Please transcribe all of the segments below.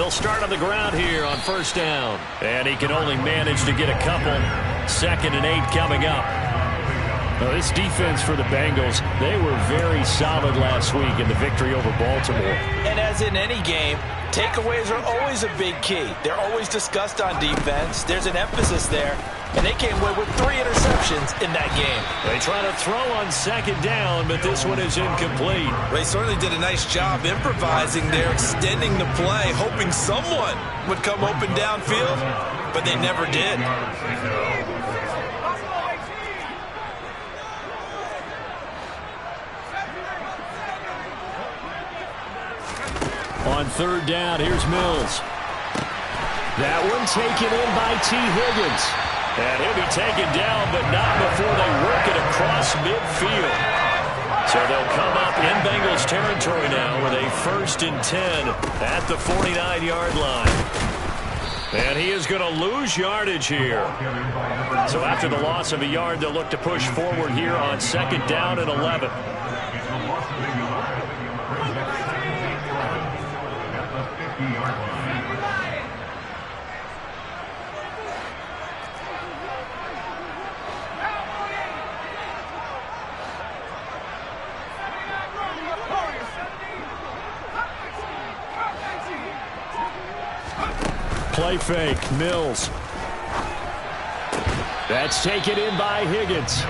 They'll start on the ground here on first down. And he can only manage to get a couple. 2nd and 8 coming up. Now, this defense for the Bengals, they were very solid last week in the victory over Baltimore. And as in any game, takeaways are always a big key. They're always discussed on defense. There's an emphasis there. And they came away with 3 interceptions in that game. They try to throw on 2nd down, but this one is incomplete. They certainly did a nice job improvising there, extending the play, hoping someone would come open downfield, but they never did. On 3rd down, here's Mills. That one taken in by T. Higgins. And he'll be taken down, but not before they work it across midfield. So they'll come up in Bengals territory now with a 1st and 10 at the 49-yard line. And he is going to lose yardage here. So after the loss of a yard, they'll look to push forward here on 2nd down and 11. Play fake, Mills. That's taken in by Higgins.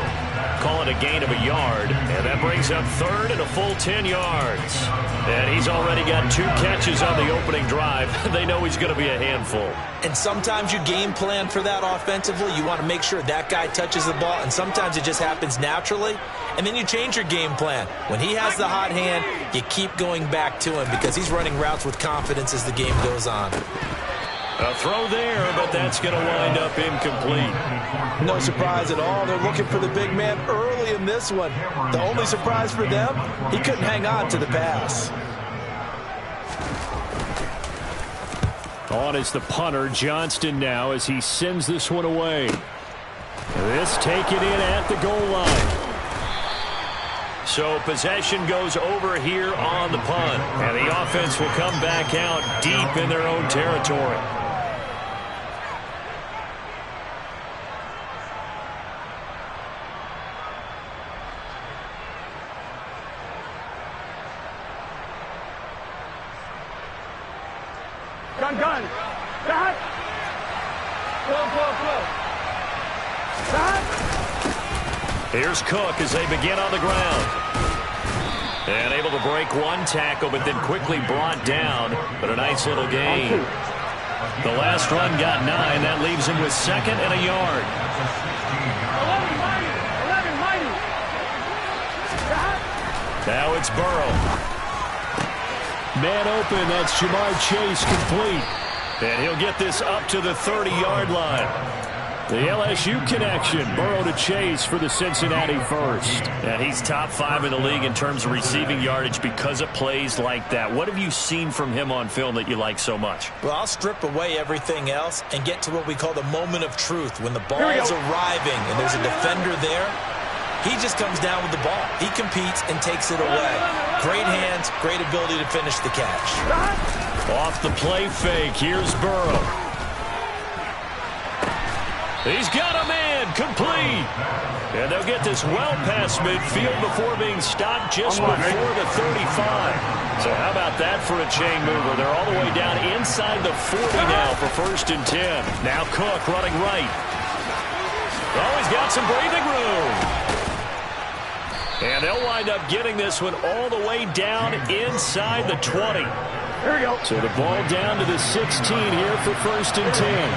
Call it a gain of a yard, and that brings up 3rd and a full 10 yards. And he's already got 2 catches on the opening drive. They know he's going to be a handful. And sometimes you game plan for that offensively. You want to make sure that guy touches the ball, and sometimes it just happens naturally. And then you change your game plan. When he has the hot hand, you keep going back to him because he's running routes with confidence as the game goes on. A throw there, but that's going to wind up incomplete. No surprise at all. They're looking for the big man early in this one. The only surprise for them, he couldn't hang on to the pass. On is the punter, Johnston now, as he sends this one away. This taken in at the goal line. So possession goes over here on the punt, and the offense will come back out deep in their own territory. Gun. Stop. Go. Stop. Here's Cook as they begin on the ground. And able to break one tackle, but then quickly brought down. But a nice little gain. The last run got 9. That leaves him with 2nd and a yard. 11. Now it's Burrow. Man open, that's Jamar Chase complete. And he'll get this up to the 30-yard line. The LSU connection, Burrow to Chase for the Cincinnati first. And he's top 5 in the league in terms of receiving yardage because of plays like that. What have you seen from him on film that you like so much? Well, I'll strip away everything else and get to what we call the moment of truth. When the ball's arriving and there's a defender there, he just comes down with the ball. He competes and takes it away. Great hands, great ability to finish the catch. Off the play fake, here's Burrow. He's got a man, complete. And they'll get this well past midfield before being stopped just before the 35. So how about that for a chain mover? They're all the way down inside the 40 now for 1st and 10. Now Cook running right. Oh, he's got some breathing room. And they'll wind up getting this one all the way down inside the 20. Here we go. So the ball down to the 16 here for 1st and 10.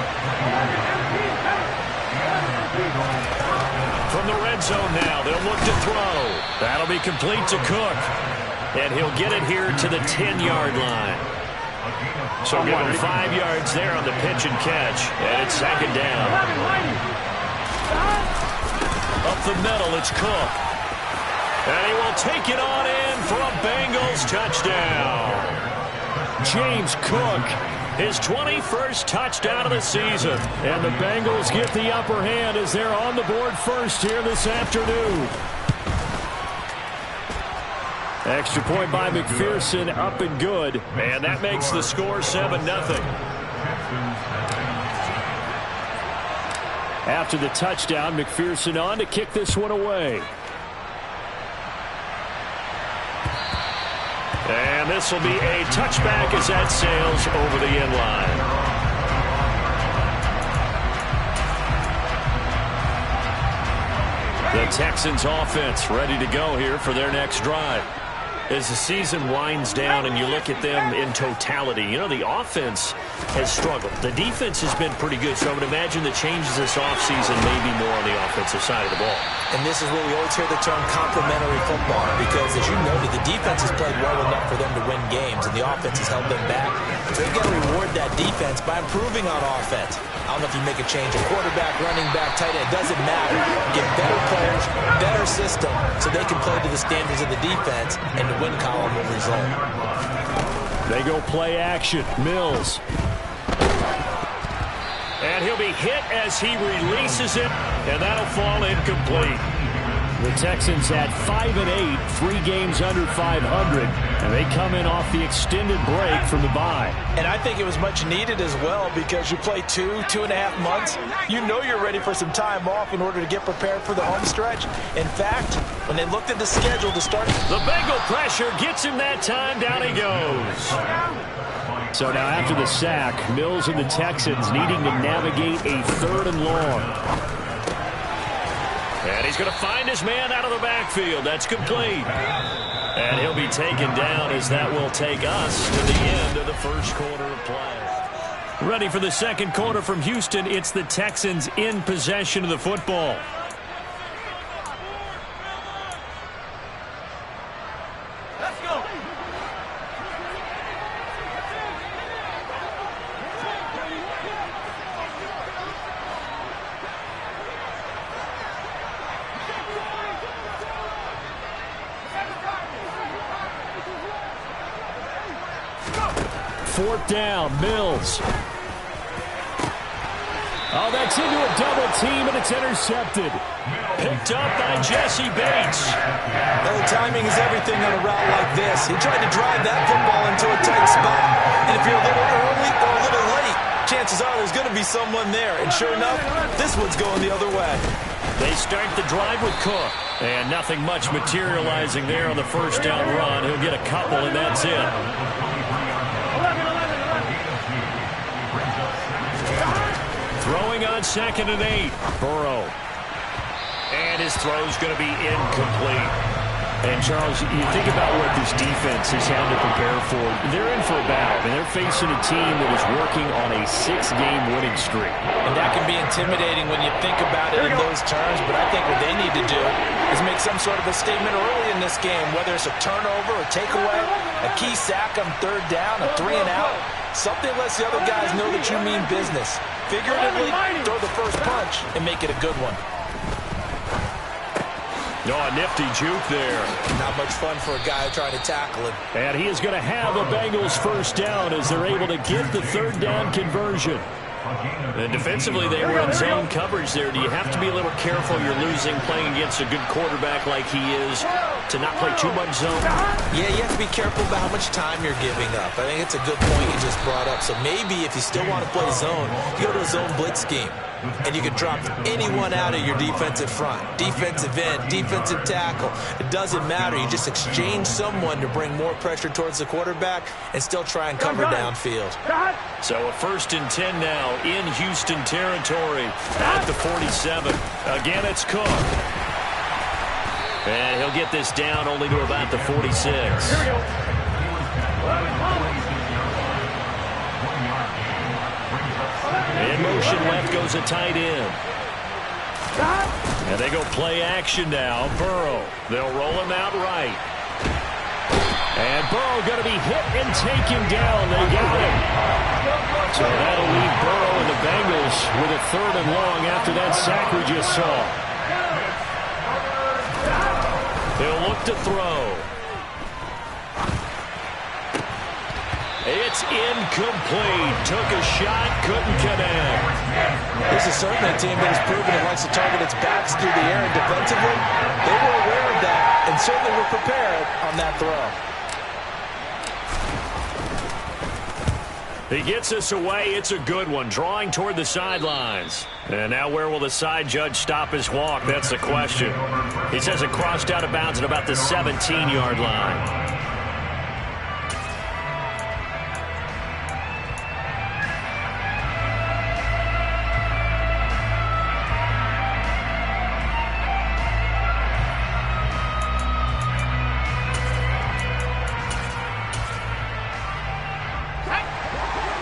From the red zone now, they'll look to throw. That'll be complete to Cook. And he'll get it here to the 10-yard line. So give him 5 yards there on the pitch and catch. And it's 2nd down. Up the middle, it's Cook. And he will take it on in for a Bengals touchdown. James Cook, his 21st touchdown of the season. And the Bengals get the upper hand as they're on the board first here this afternoon. Extra point by McPherson, up and good. And that makes the score 7-0. After the touchdown, McPherson on to kick this one away. And this will be a touchback as that sails over the end line. The Texans offense ready to go here for their next drive. As the season winds down and you look at them in totality, you know, the offense has struggled. The defense has been pretty good, so I would imagine the changes this offseason may be more on the offensive side of the ball. And this is where we always hear the term complementary football, because as you noted, the defense has played well enough for them to win games, and the offense has held them back. So they've got to reward that defense by improving on offense. I don't know if you make a change, a quarterback, running back, tight end, it doesn't matter. Get better players, better system, so they can play to the standards of the defense, and the win column will result. They go play action. Mills. And he'll be hit as he releases it, and that'll fall incomplete. The Texans at 5-8, 3 games under 500, and they come in off the extended break from the bye. And I think it was much needed as well, because you play 2.5 months. You know you're ready for some time off in order to get prepared for the home stretch. In fact, when they looked at the schedule to start, the Bengal pressure gets him that time. Down he goes. So now after the sack, Mills and the Texans needing to navigate a 3rd and long. And he's going to find his man out of the backfield. That's complete. And he'll be taken down, as that will take us to the end of the first quarter of play. Ready for the second quarter from Houston. It's the Texans in possession of the football. Let's go. Fourth down, Mills. Oh, that's into a double team, and it's intercepted. Picked up by Jesse Bates. well, timing is everything on a route like this. He tried to drive that football into a tight spot, and if you're a little early or a little late, chances are there's going to be someone there. And sure enough, this one's going the other way. They start the drive with Cook, and nothing much materializing there on the first down run. He'll get a couple, and that's it. Throwing on 2nd and 8. Burrow. And his throw's going to be incomplete. And, Charles, you think about what this defense has had to prepare for. They're in for a battle, and they're facing a team that is working on a 6-game winning streak. And that can be intimidating when you think about it in those terms, but I think what they need to do is make some sort of a statement early in this game, whether it's a turnover, a takeaway, a key sack on 3rd down, a 3-and-out. Something lets the other guys know that you mean business. Figuratively, throw the first punch and make it a good one. No, a nifty juke there. Not much fun for a guy trying to tackle him. And he is going to have the Bengals first down as they're able to get the 3rd down conversion. And defensively, they were in zone coverage there. Do you have to be a little careful? You're losing playing against a good quarterback like he is to not play too much zone? Yeah, you have to be careful about how much time you're giving up. I think it's a good point you just brought up. So maybe if you still want to play zone, you go to a zone blitz scheme. And you can drop anyone out of your defensive front. Defensive end, defensive tackle. It doesn't matter. You just exchange someone to bring more pressure towards the quarterback and still try and cover downfield. So a 1st and 10 now in Houston territory at the 47. Again, it's Cook. And he'll get this down only to about the 46. Here we go. In motion left goes a tight end. And they go play action now. Burrow. They'll roll him out right. And Burrow going to be hit and taken down. They got him. So that'll leave Burrow and the Bengals with a 3rd and long after that sack we just saw. They'll look to throw. It's incomplete. Took a shot, couldn't connect. This is certainly a team that has proven it likes to target its backs through the air, and defensively, they were aware of that. and certainly were prepared on that throw. He gets us away. It's a good one, drawing toward the sidelines. And now where will the side judge stop his walk? That's the question. He says it crossed out of bounds at about the 17-yard line.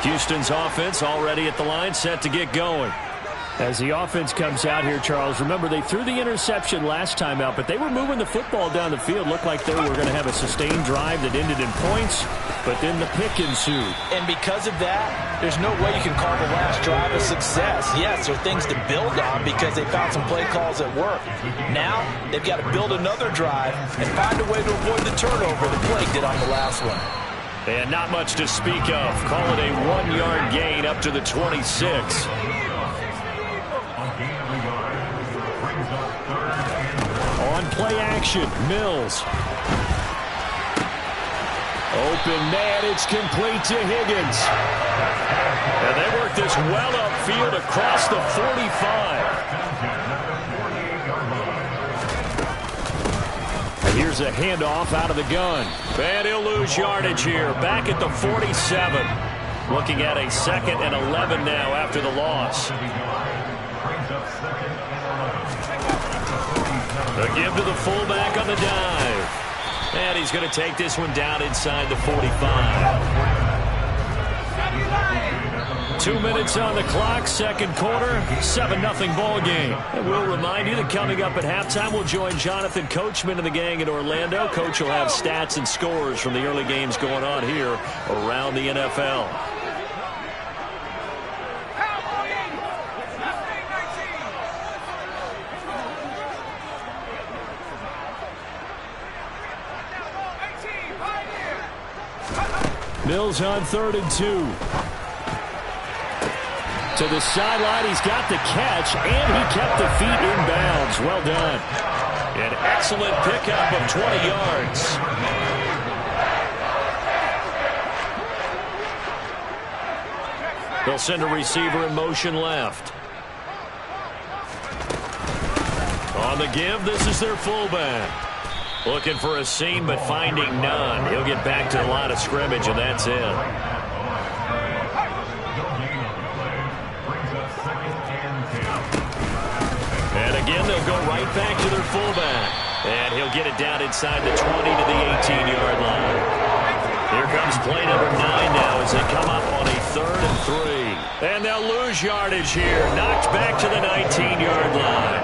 Houston's offense already at the line, set to get going. As the offense comes out here, Charles, remember they threw the interception last time out, but they were moving the football down the field. Looked like they were going to have a sustained drive that ended in points, but then the pick ensued. And because of that, there's no way you can call the last drive a success. Yes, there are things to build on because they found some play calls that work. Now, they've got to build another drive and find a way to avoid the turnover the play did on the last one. And not much to speak of. Call it a 1-yard gain up to the 26. On play action, Mills. Open man, it's complete to Higgins. And they work this well upfield across the 45. Here's a handoff out of the gun. And he'll lose yardage here. Back at the 47. Looking at a 2nd and 11 now after the loss. A give to the fullback on the dive. And he's going to take this one down inside the 45. 2 minutes on the clock, second quarter, 7-0 ball game. And we'll remind you that coming up at halftime, we'll join Jonathan Coachman and the gang in Orlando. Coach will have stats and scores from the early games going on here around the NFL. Mills on 3rd and 2. To the sideline, he's got the catch, and he kept the feet in bounds. Well done. An excellent pickup of 20 yards. They'll send a receiver in motion left. On the give, this is their fullback. Looking for a seam, but finding none. He'll get back to the line of scrimmage, and that's it. And again, they'll go right back to their fullback. And he'll get it down inside the 20 to the 18-yard line. Here comes play number 9 now as they come up on a 3rd and 3. And they'll lose yardage here. Knocked back to the 19-yard line.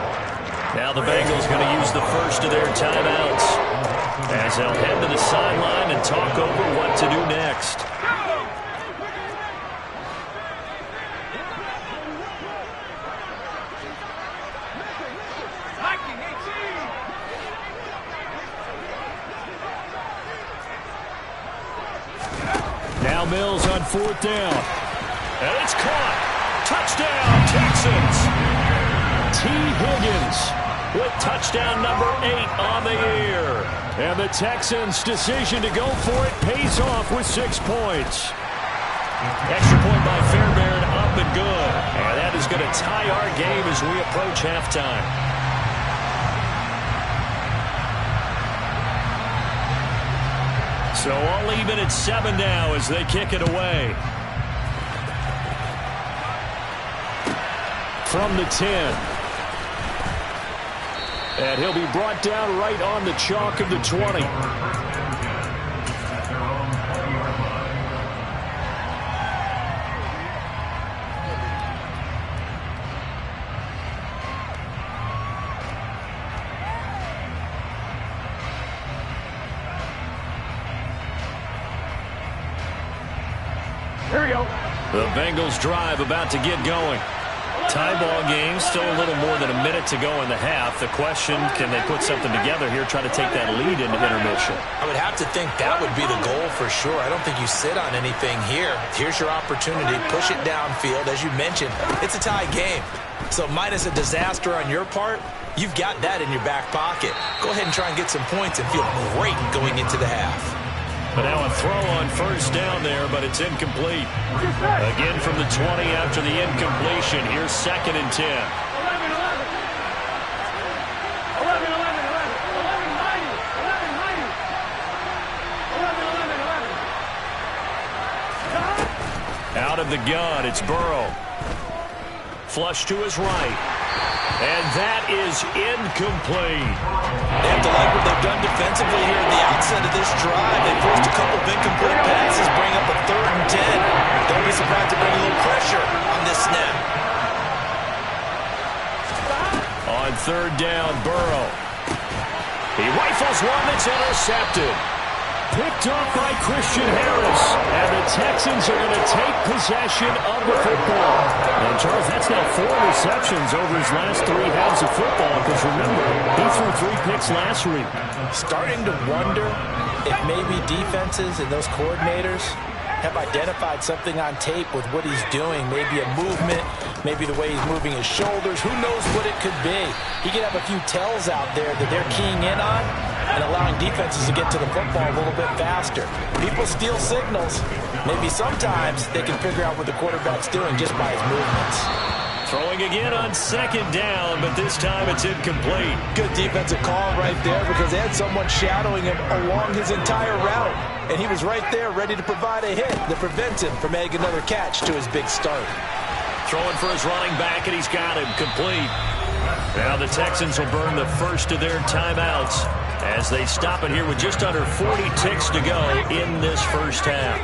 Now the Bengals going to use the first of their timeouts as they'll head to the sideline and talk over what to do next. Now Mills on 4th down. And it's caught. Touchdown, Texans. T. Higgins with touchdown number 8 on the year. And the Texans' decision to go for it pays off with 6 points. Extra point by Fairbairn, up and good. And that is going to tie our game as we approach halftime. So all even at 7 now as they kick it away. From the 10. And he'll be brought down right on the chalk of the 20. Here we go. The Bengals drive about to get going. Tie ball game, still a little more than a minute to go in the half. The question, can they put something together here, try to take that lead into intermission? I would have to think that would be the goal for sure. I don't think you sit on anything here. Here's your opportunity. Push it downfield. As you mentioned, it's a tie game. So minus a disaster on your part, you've got that in your back pocket. Go ahead and try and get some points and feel great going into the half. But now a throw on first down there, but it's incomplete. Again from the 20 after the incompletion. Here's 2nd and 10. 11. Out of the gun, it's Burrow. Flush to his right. And that is incomplete. They have to like what they've done defensively here at the outset of this drive. They forced a couple of incomplete passes, bring up a 3rd and 10. Don't be surprised to bring a little pressure on this snap. On 3rd down, Burrow. He rifles one that's intercepted. Picked off by Christian Harris. And the Texans are going to take possession of the football. And, Charles, that's now 4 receptions over his last 3 halves of football. Because, remember, he threw 3 picks last week. Starting to wonder if maybe defenses and those coordinators have identified something on tape with what he's doing. Maybe a movement, maybe the way he's moving his shoulders. Who knows what it could be? He could have a few tells out there that they're keying in on and allowing defenses to get to the football a little bit faster. People steal signals. Maybe sometimes they can figure out what the quarterback's doing just by his movements. Throwing again on 2nd down, but this time it's incomplete. Good defensive call right there because they had someone shadowing him along his entire route. And he was right there ready to provide a hit that prevents him from making another catch to his big start. Throwing for his running back, and he's got him complete. Now the Texans will burn the first of their timeouts as they stop it here with just under 40 ticks to go in this first half.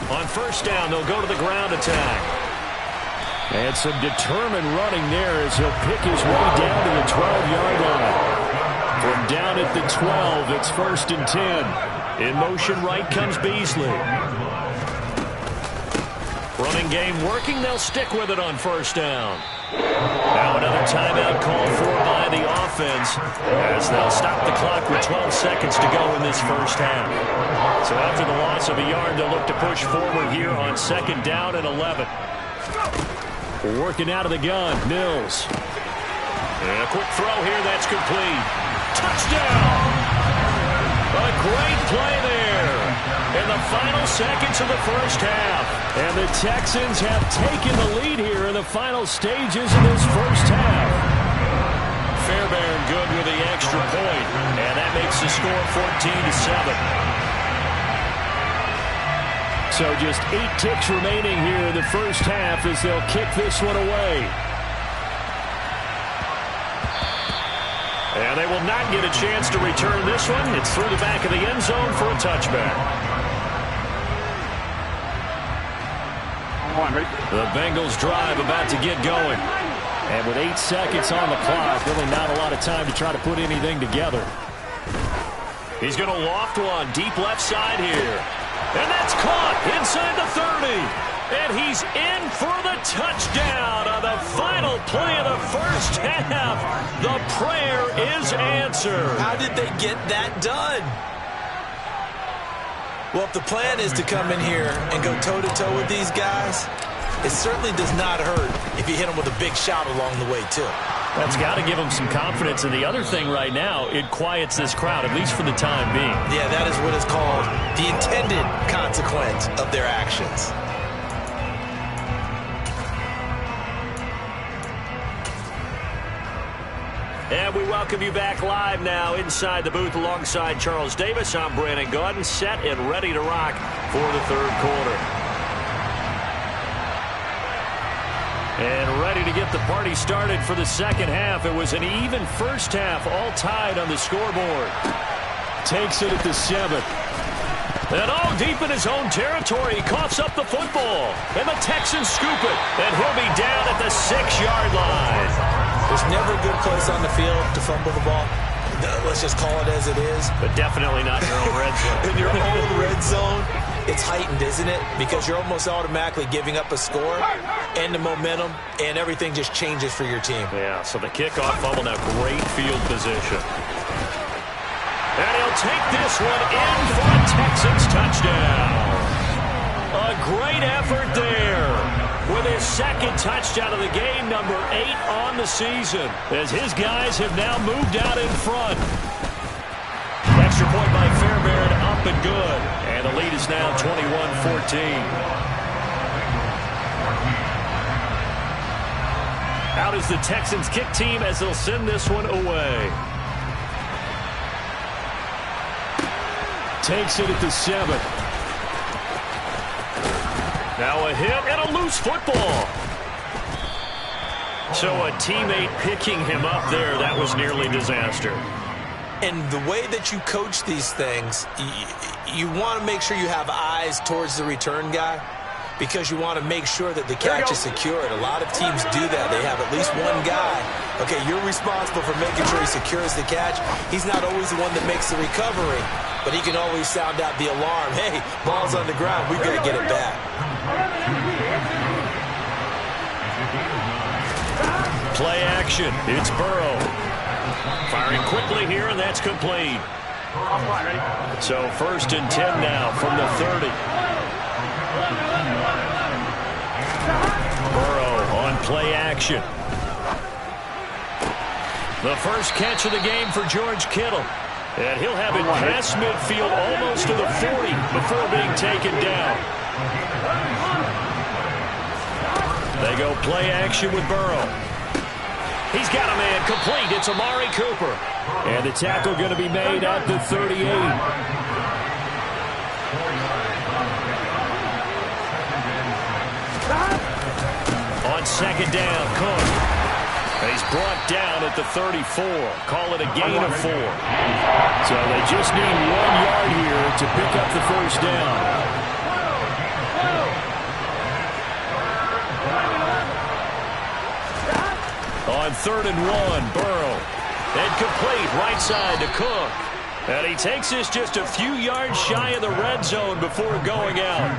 On 1st down, they'll go to the ground attack. And some determined running there as he'll pick his way down to the 12-yard line. From down at the 12, it's 1st and 10. In motion right comes Beasley. Running game working, they'll stick with it on 1st down. Now another timeout called for by the offense as they'll stop the clock with 12 seconds to go in this first half. So after the loss of a yard, they'll look to push forward here on 2nd down and 11. Working out of the gun, Mills. And a quick throw here, that's complete. Touchdown! A great play there in the final seconds of the first half. And the Texans have taken the lead here in the final stages of this first half. Fairbairn good with the extra point, and that makes the score 14-7. So just 8 ticks remaining here in the first half as they'll kick this one away. And they will not get a chance to return this one. It's through the back of the end zone for a touchback. The Bengals drive about to get going. And with 8 seconds on the clock, really not a lot of time to try to put anything together. He's going to loft one deep left side here. And that's caught inside the 30. And he's in for the touchdown on the final play of the first half. The prayer is answered. How did they get that done? Well, if the plan is to come in here and go toe-to-toe with these guys, it certainly does not hurt if you hit them with a big shot along the way, too. That's got to give them some confidence. And the other thing right now, it quiets this crowd, at least for the time being. Yeah, that is what is called the intended consequence of their actions. And we welcome you back live now inside the booth alongside Charles Davis. I'm Brandon Gaudin, set and ready to rock for the third quarter. And ready to get the party started for the second half. It was an even first half, all tied on the scoreboard. Takes it at the 7th. And deep in his own territory, he coughs up the football. And the Texans scoop it. And he'll be down at the 6-yard line. There's never a good place on the field to fumble the ball. Let's just call it as it is. But definitely not in your own red zone. In your own red zone, it's heightened, isn't it? Because you're almost automatically giving up a score and the momentum, and everything just changes for your team. Yeah, so the kickoff fumble, now great field position. And he'll take this one in for a Texans touchdown. A great effort there. with his second touchdown of the game, number 8 on the season, as his guys have now moved out in front. Extra point by Fairbairn, up and good. And the lead is now 21-14. Out is the Texans kick team as they'll send this one away. Takes it at the 7. Now a hit and a loose football. So a teammate picking him up there, that was nearly disaster. And the way that you coach these things, you want to make sure you have eyes towards the return guy because you want to make sure that the catch is secured. A lot of teams do that. They have at least one guy. Okay, you're responsible for making sure he secures the catch. He's not always the one that makes the recovery, but he can always sound out the alarm. Hey, ball's on the ground. We've got to get it back. Play action. It's Burrow. Firing quickly here, and that's complete. So 1st and 10 now from the 30. Burrow on play action. The first catch of the game for George Kittle. And he'll have it past midfield almost to the 40 before being taken down. They go play action with Burrow. He's got a man complete. It's Amari Cooper. And the tackle going to be made at the 38. On 2nd down, Cook. He's brought down at the 34. Call it a gain of 4. So they just need 1 yard here to pick up the first down. On 3rd and 1, Burrow. And complete, right side to Cook. And he takes this just a few yards shy of the red zone before going out.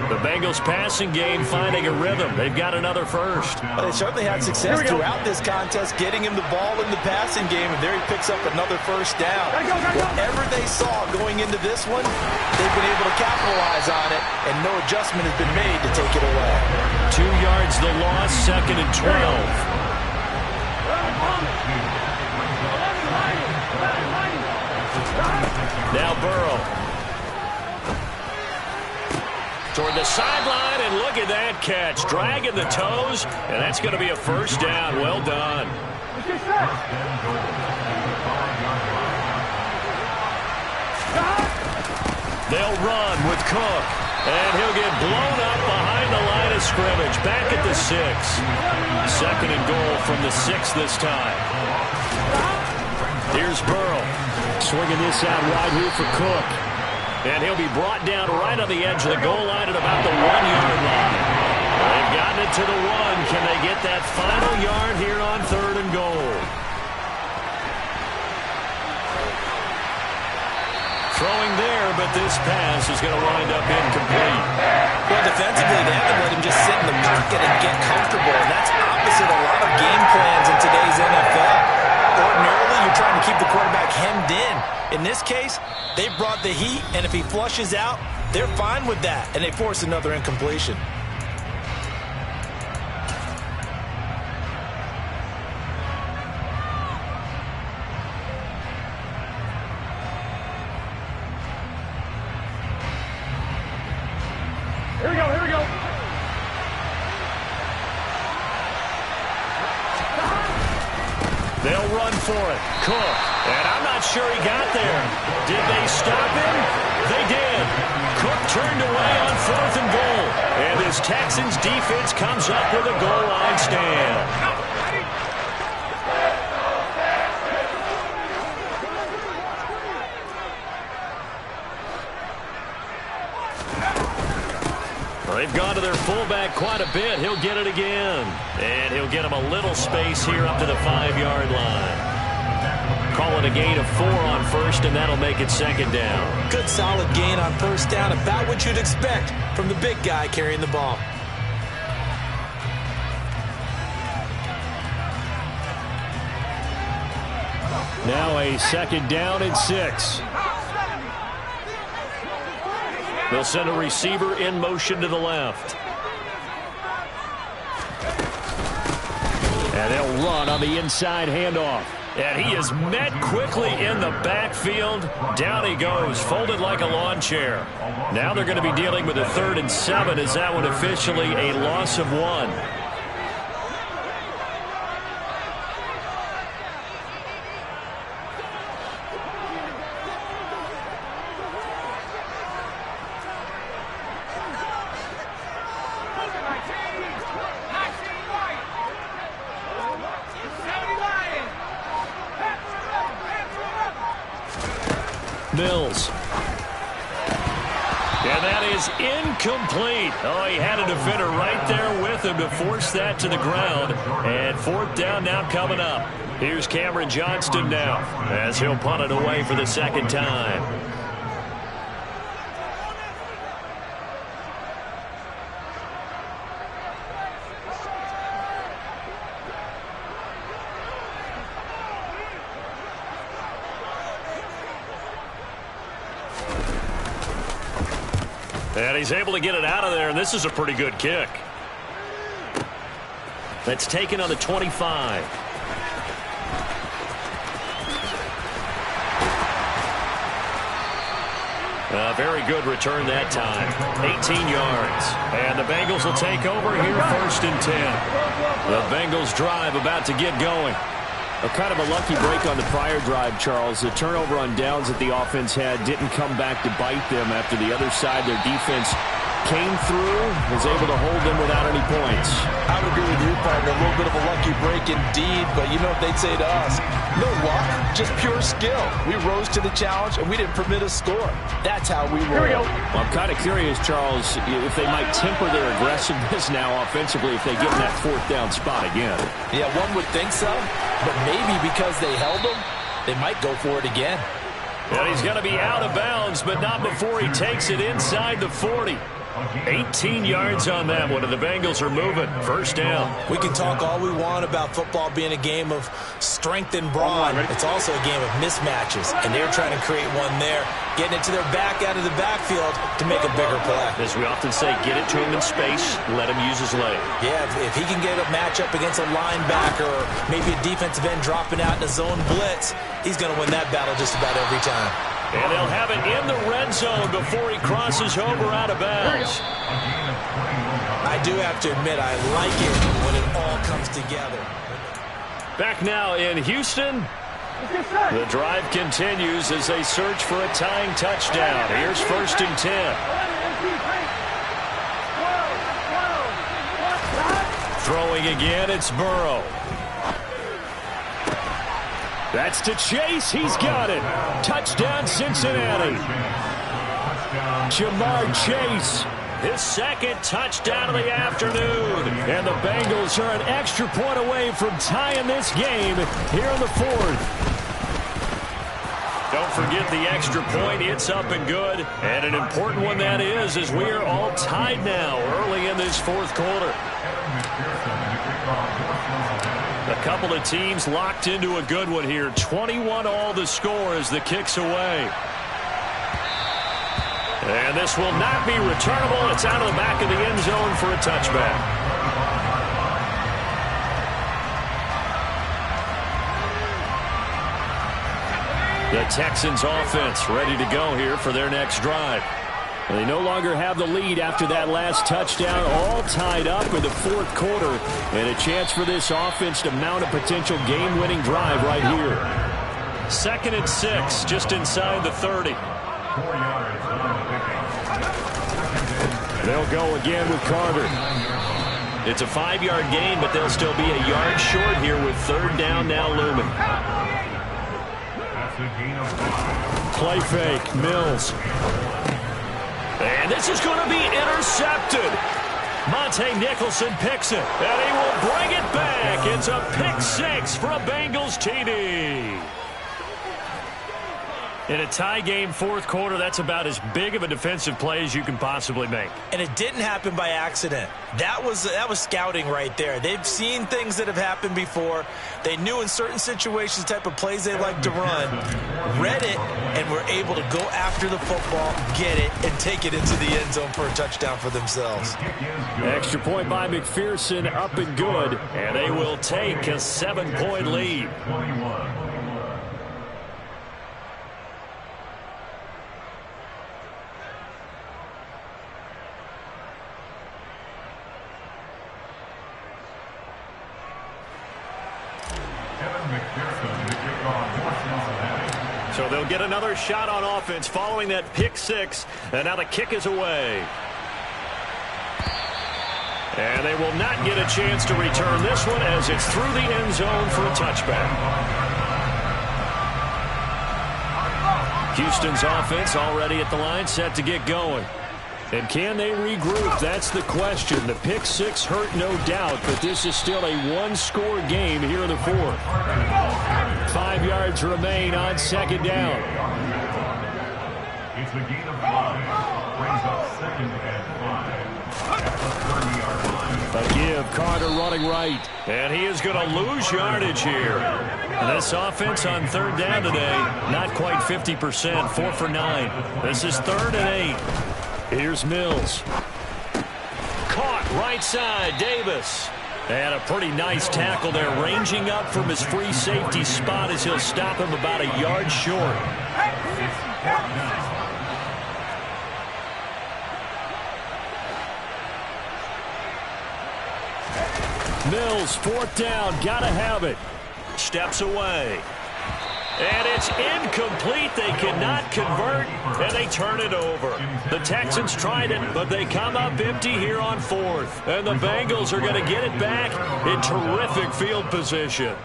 The Bengals passing game finding a rhythm. They've got another first. Well, they certainly had success throughout this contest, getting him the ball in the passing game, and there he picks up another first down. Whatever they saw going into this one, they've been able to capitalize on it, and no adjustment has been made to take it away. 2 yards the loss, 2nd and 12. Now Burrow. Toward the sideline, and look at that catch. Dragging the toes, and that's going to be a first down. Well done. They'll run with Cook, and he'll get blown up behind the line of scrimmage. Back at the 6. 2nd and goal from the 6 this time. Here's Burrow. Swinging this out wide here for Cook. And he'll be brought down right on the edge of the goal line at about the 1 yard line. They've gotten it to the 1. Can they get that final yard here on 3rd and goal? Throwing there, but this pass is going to wind up incomplete. Well, defensively, they have to let him just sit in the pocket and get comfortable. And that's opposite a lot of game plans in today's NFL. Ordinarily, you're trying to keep the quarterback hemmed in. In this case, they brought the heat, and if he flushes out, they're fine with that, and they force another incompletion. Here we go, here we go. They'll run for it. Cook. And I'm not sure he got there. Did they stop him? They did. Cook turned away on 4th and goal. And this Texans defense comes up with a goal line stand. They've gone to their fullback quite a bit. He'll get it again. And he'll get him a little space here up to the 5 yard line. Call it a gain of 4 on 1st, and that'll make it 2nd down. Good solid gain on 1st down, about what you'd expect from the big guy carrying the ball. Now a 2nd down and 6. They'll send a receiver in motion to the left. And they'll run on the inside handoff. And he is met quickly in the backfield. Down he goes, folded like a lawn chair. Now they're going to be dealing with a 3rd and 7 as that one officially a loss of 1. Mills. And that is incomplete. Oh, he had a defender right there with him to force that to the ground. And 4th down now coming up. Here's Cameron Johnston now as he'll punt it away for the 2nd time. And he's able to get it out of there, and this is a pretty good kick. That's taken on the 25. A very good return that time. 18 yards. And the Bengals will take over here 1st and 10. The Bengals drive about to get going. A kind of a lucky break on the prior drive, Charles. The turnover on downs that the offense had didn't come back to bite them after the other side. Their defense came through, was able to hold them without any points. I would agree with you, partner. A little bit of a lucky break indeed, but you know what they'd say to us? No luck, just pure skill. We rose to the challenge, and we didn't permit a score. That's how we roll. Well, I'm kind of curious, Charles, if they might temper their aggressiveness now offensively if they get in that 4th down spot again. Yeah, one would think so, but maybe because they held them, they might go for it again. And he's going to be out of bounds, but not before he takes it inside the 40. 18 yards on that one, and the Bengals are moving. 1st down. We can talk all we want about football being a game of strength and brawn. It's also a game of mismatches, and they're trying to create one there, getting it to their back out of the backfield to make a bigger play. As we often say, get it to him in space, let him use his leg. Yeah, if he can get a matchup against a linebacker or maybe a defensive end dropping out in a zone blitz, he's going to win that battle just about every time. And they'll have it in the red zone before he crosses over out of bounds. I do have to admit, I like it when it all comes together. Back now in Houston. The drive continues as they search for a tying touchdown. Here's 1st and 10. Throwing again, it's Burrow. That's to Chase. He's got it. Touchdown, Cincinnati. Jamar Chase, his 2nd touchdown of the afternoon. And the Bengals are an extra point away from tying this game here in the 4th. Don't forget the extra point. It's up and good. And an important one that is, as we are all tied now early in this 4th quarter. A couple of teams locked into a good one here. 21 all the score as the kick's away. And this will not be returnable. It's out of the back of the end zone for a touchback. The Texans offense ready to go here for their next drive. They no longer have the lead after that last touchdown, all tied up in the 4th quarter, and a chance for this offense to mount a potential game-winning drive right here. 2nd and 6, just inside the 30. They'll go again with Carter. It's a 5-yard gain, but they'll still be a yard short here with 3rd down now looming. Play fake, Mills. And this is going to be intercepted. Monte Nicholson picks it, and he will bring it back. It's a pick 6 for a Bengals TD. In a tie game, 4th quarter, that's about as big of a defensive play as you can possibly make. And it didn't happen by accident. That was scouting right there. They've seen things that have happened before. They knew in certain situations the type of plays they like to run. read it, and were able to go after the football, get it, and take it into the end zone for a touchdown for themselves. Extra point by McPherson, up and good, and they will take a 7-point lead. So they'll get another shot on offense following that pick six, and now the kick is away. And they will not get a chance to return this one as it's through the end zone for a touchback. Houston's offense already at the line, set to get going. And can they regroup? That's the question. The pick six hurt, no doubt, but this is still a one-score game here in the fourth. 5 yards remain on second down. It's a gain of 5. Brings up 2nd and 5. At the 30-yard line. A give, Carter running right. And he is going to lose yardage here. And this offense on third down today, not quite 50%, 4 for 9. This is 3rd and 8. Here's Mills. Caught right side, Davis. And a pretty nice tackle there, ranging up from his free safety spot as he'll stop him about a yard short. Mills, 4th down, gotta have it. Steps away. And it's incomplete. They cannot convert, and they turn it over. The Texans tried it, but they come up empty here on 4th. And the Bengals are going to get it back in terrific field position.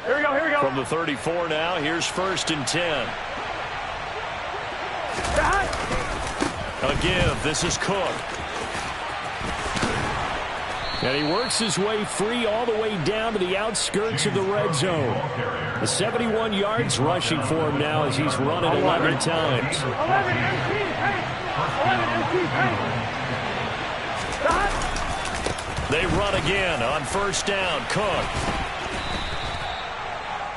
Here we go, here we go. From the 34 now, here's 1st and 10. A give. This is Cook. And he works his way free all the way down to the outskirts of the red zone. The 71 yards rushing for him now as he's run it 11 times. They run again on 1st down. Cook.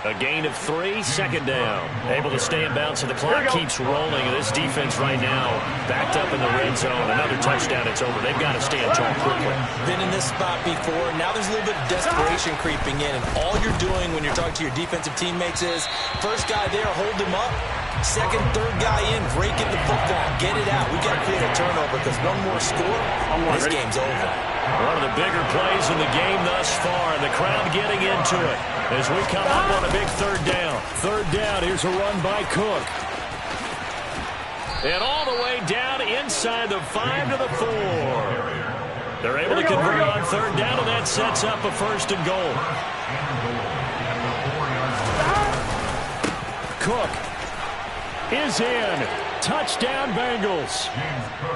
A gain of 3, 2nd down. Able to stay in bounds, so the clock keeps rolling. And this defense right now backed up in the red zone. Another touchdown, it's over. They've got to stand tall quickly. Been in this spot before. Now there's a little bit of desperation creeping in. And all you're doing when you're talking to your defensive teammates is, first guy there, hold him up. Second, third guy in, break it the football. Get it out. We've got to create a turnover because one more score, this game's over. One of the bigger plays in the game thus far. The crowd getting into it as we come up on a big 3rd down. 3rd down, here's a run by Cook. And all the way down inside the 5 to the 4. They're able to convert on 3rd down, and that sets up a 1st and goal. Cook is in. Touchdown, Bengals.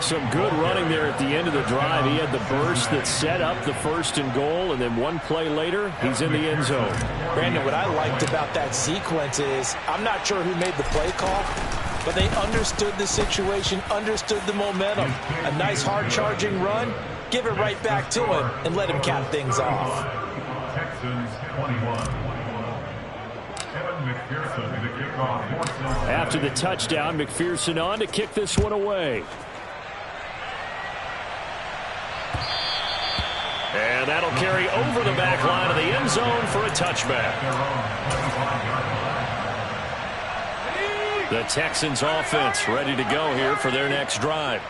Some good running there at the end of the drive. He had the burst that set up the 1st and goal, and then one play later, he's in the end zone. Brandon, what I liked about that sequence is, I'm not sure who made the play call, but they understood the situation, understood the momentum. A nice hard-charging run, give it right back to him, and let him cap things off. Texans 21. McPherson to kick off. After the touchdown, McPherson on to kick this one away. And that'll carry over the back line of the end zone for a touchback. The Texans offense ready to go here for their next drive.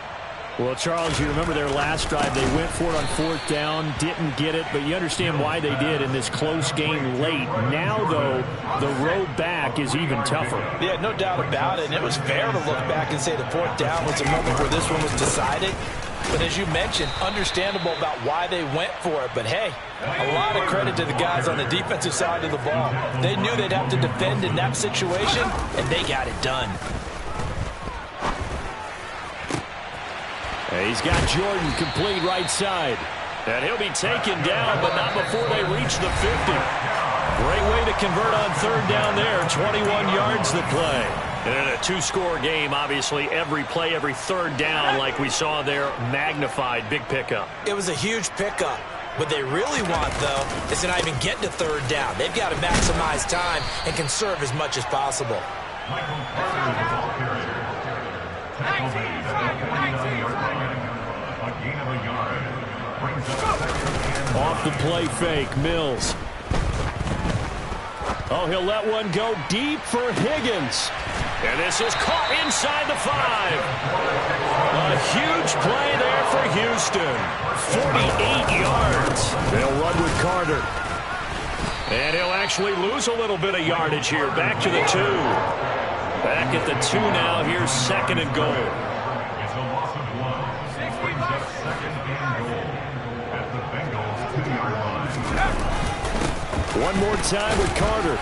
Well, Charles, you remember their last drive. They went for it on 4th down, didn't get it, but you understand why they did in this close game late. Now, though, the road back is even tougher. Yeah, no doubt about it. And it was fair to look back and say the 4th down was a moment where this one was decided. But as you mentioned, understandable about why they went for it. But, hey, a lot of credit to the guys on the defensive side of the ball. They knew they'd have to defend in that situation, and they got it done. He's got Jordan complete right side. And he'll be taken down, but not before they reach the 50. Great way to convert on 3rd down there. 21 yards the play. And in a 2-score game, obviously, every play, every 3rd down, like we saw there, magnified. Big pickup. It was a huge pickup. What they really want, though, is to not even get to third down. They've got to maximize time and conserve as much as possible. Michael Carter is the ball carrier. Tackle made at the 49-yard line. A gain of a yard. Brings up second and Off the play fake, Mills. Oh, he'll let one go deep for Higgins. And this is caught inside the 5. A huge play there for Houston. 48 yards. They'll run with Carter. And he'll actually lose a little bit of yardage here. Back to the 2. Back at the 2 now. Here's second and goal. It's a loss of 1. Brings up second and goal at the Bengals 2-yard line. One more time with Carter.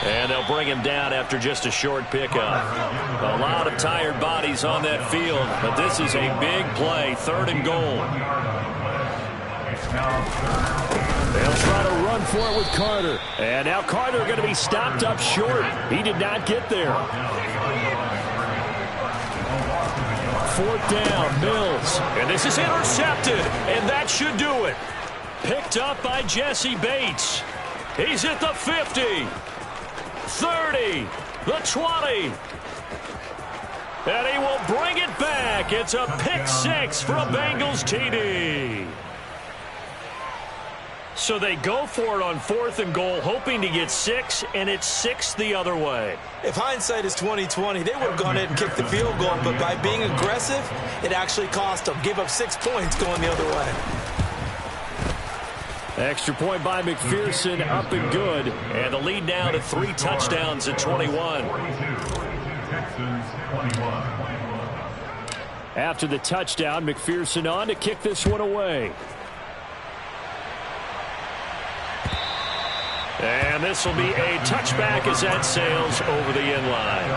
And they'll bring him down after just a short pickup. A lot of tired bodies on that field, but this is a big play. Third and goal. They'll try to run for it with Carter. And now Carter going to be stopped up short. He did not get there. Fourth down, Mills. And this is intercepted, and that should do it. Picked up by Jesse Bates. He's at the 50. 30, the 20, and he will bring it back. It's a pick 6 for a Bengals TD. So they go for it on 4th and goal, hoping to get 6, and it's 6 the other way. If hindsight is 20/20, they would have gone in and kicked the field goal, but by being aggressive, it actually cost them. Give up 6 points going the other way. Extra point by McPherson, up and good. And the lead now to 3 touchdowns at 21. After the touchdown, McPherson on to kick this one away. And this will be a touchback as that sails over the end line.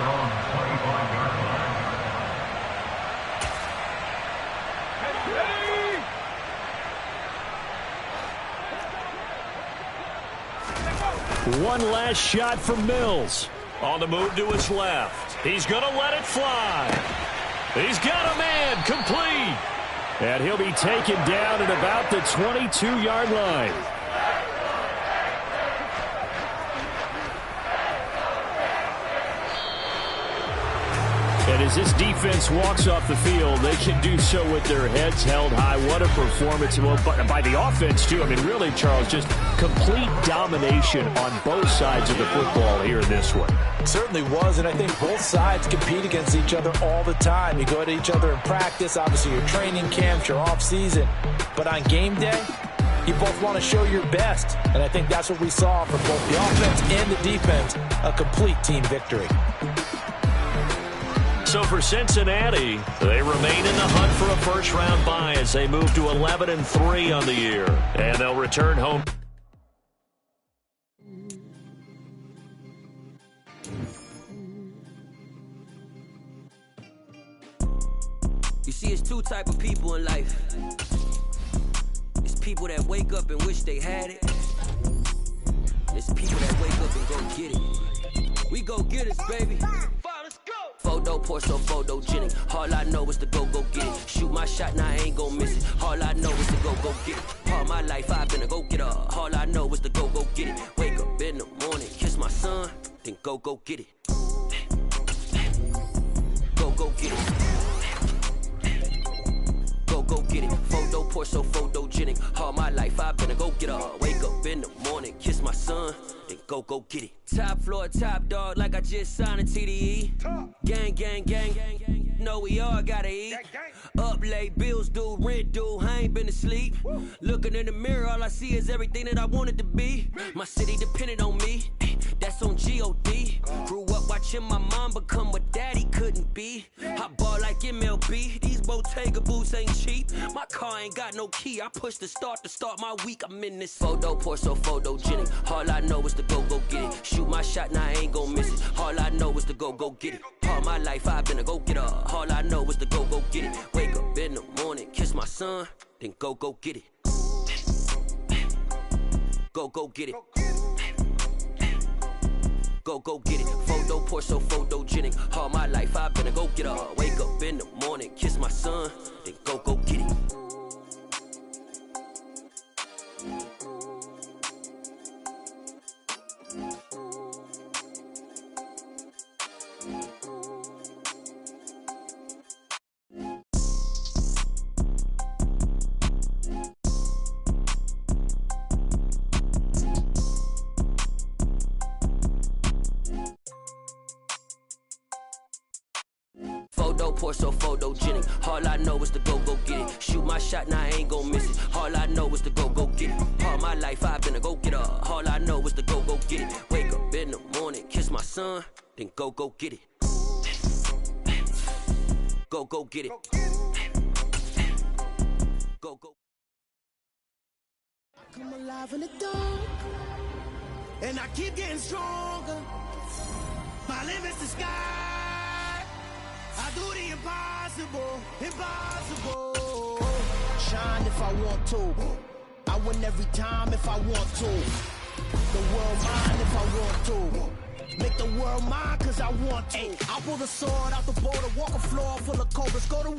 One last shot from Mills. On the move to his left. He's going to let it fly. He's got a man, complete. And he'll be taken down at about the 22-yard line. And as this defense walks off the field, they can do so with their heads held high. What a performance. Well, by the offense, too. I mean, really, Charles, just complete domination on both sides of the football here in this one. It certainly was, and I think both sides compete against each other all the time. You go at each other in practice, obviously your training camps, your off-season. But on game day, you both want to show your best. And I think that's what we saw from both the offense and the defense, a complete team victory. So for Cincinnati, they remain in the hunt for a first-round bye as they move to 11-3 on the year. And they'll return home. You see, it's 2 type of people in life. It's people that wake up and wish they had it. It's people that wake up and go get it. We go get it, baby. Photo, pour so photogenic. All I know is to go get it. Shoot my shot, now I ain't gon' miss it. All I know is to go get it. All my life I've been a go-getter. All I know is to go get it. Wake up in the morning, kiss my son, then go get it. Go get it. Go get it. Photo, pour so photogenic. All my life I've been a go-getter. Wake up in the morning, kiss my son, then go get it. Top floor, top dog, like I just signed a TDE. Gang. Know we all gotta eat. Up late, bills due, rent due, I ain't been asleep. Looking in the mirror, all I see is everything that I wanted to be. My city depended on me, that's on G.O.D. Grew up watching my mom become what daddy couldn't be. I ball like MLB, these Bottega boots ain't cheap. My car ain't got no key, I push the start to start my week. I'm in this photo, pour so photogenic. All I know is to go get it. Shoot my shot, now I ain't gon' miss it. All I know is to go get it. All my life I've been a go-getter. All I know is to go get it. Wake up in the morning, kiss my son, then go get it. Go get it. Go get it. Photo, pour so photogenic. All my life I've been a go-getter. Wake up in the morning, kiss my son, then go get it. photo, pour so photogenic. All I know is to go get it. Shoot my shot, now I ain't gon' miss it. All I know is to go get it. All my life I've been a go-getter. All I know is to go get it. Wake up in the morning, kiss my son, then go get it. Go get it. Go. Come alive in the dark, and I keep getting stronger. My limit's the sky. I do the impossible, impossible. Shine if I want to. I win every time if I want to. The world mine if I want to. Make the world mine cause I want to. I pull the sword out the border, walk a floor full of cobras, go to